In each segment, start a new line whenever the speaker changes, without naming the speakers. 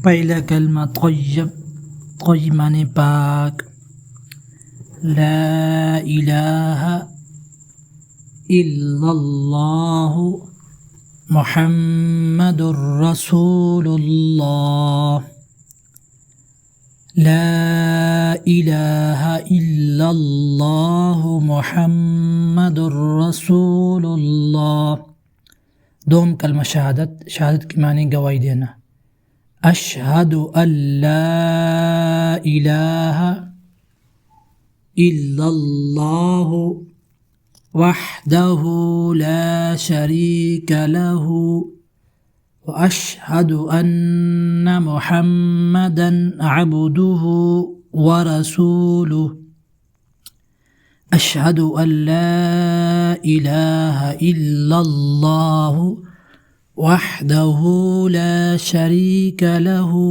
पहला कलमा तय्यब माने पाक। ला इलाहा इल्लल्लाहु मुहम्मदुर रसूलुल्लाह। ला इलाहा इल्लल्लाहु मुहम्मदुर रसूलुल्लाह। दोम कलमा शहादत की माने गवाही देना। अशहदु अल्ला इलाहा इल्लल्लाहु वहदहु ला शरीका लहु व अशहदु अन्न मुहम्मदन अब्दुहु व रसूलुहु। अशहदु अल्ला इलाहा इल्लल्लाहु वहदहु ला शरीका लहु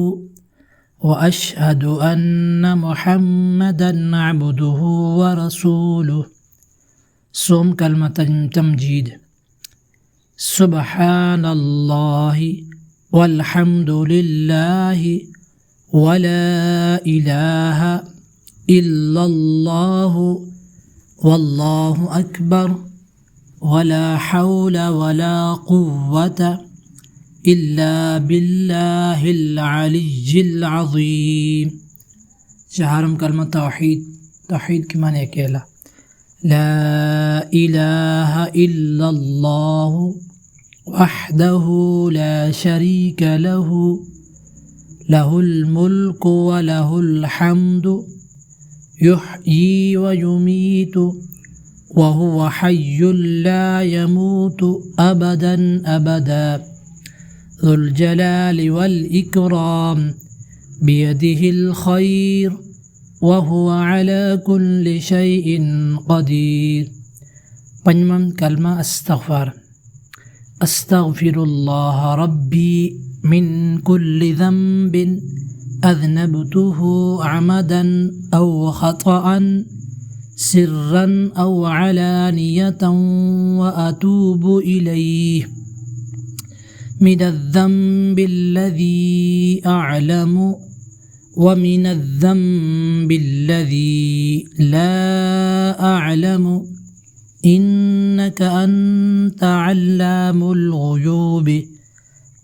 व अशहदु अन्न मुहम्मदन अब्दुहु व रसूलुहु। सोम कलमा तमजीद। सुब्हानल्लाहि वल्हम्दुलिल्लाहि व ला इलाहा इल्लल्लाहु वल्लाहु अकबर वला हौला वला कुव्वता इल्ला बिल्लाहिल अलिय्यिल अज़ीम। चारम कलमा तौहीद की माने अकेला। ला इलाहा इल्लल्लाहु वहदहु ला शरीका लहु लहुल मुल्कु व लहुल हम्दु युहयी व युमीतु वहुव हय्युल ला यमूतु अबदन अबदा ज़ुल जलालि वल इकराम बियदिहिल खैर वहुव अला कुल्लि शैइन क़दीर। पंजम कलमा अस्तग़फ़र। अस्तग़फ़िरुल्लाह रब्बी मिन कुल्लि ज़ंबिन अज़नबतुहु अमदन औ ख़तअन सिर्रन औ अलानियतन व अतूबु इलैहि मिनज़्ज़ंबिल्लज़ी अअलमु व मिनज़्ज़ंबिल्लज़ी ला अअलमु इन्नक अन्त अल्लामुल ग़ुयूबि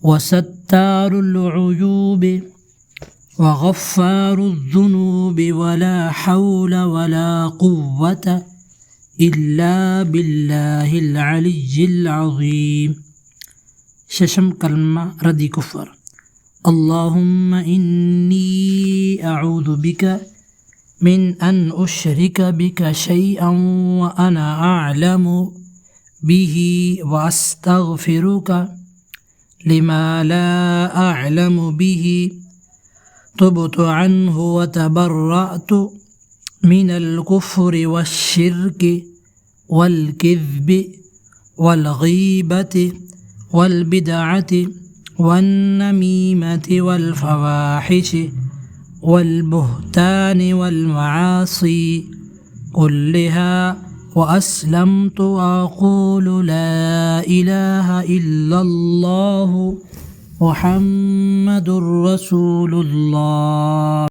व सत्तारुल उयूबि व गफ़्फ़ारुज़ ज़ुनूबि व ला हौला व ला कुव्वता इल्ला बिल्लाहिल अलिय्यिल अज़ीम। शशम कलमा रद्दी कुफ़र। अल्लाहुम्मा इन्नी अऊज़ु बिका मिन अन उश्रिका बिका शैअन व अना अअलमु बिही व अस्तग़फ़िरुका लिमा ला अअलमु बिही तुबतु अन्हु व तबर्रअतु मिनल कुफ्रि वश्शिर्कि वल किज़्बि वल गीबति वल बिदअति वन नमीमति वल फ़वाहिशि वल बुहतानि वल मआसी कुल्लिहा व अस्लमतु व अक़ूलु ला इलाहा इल्लल्लाहु मुहम्मदुर रसूलुल्लाह।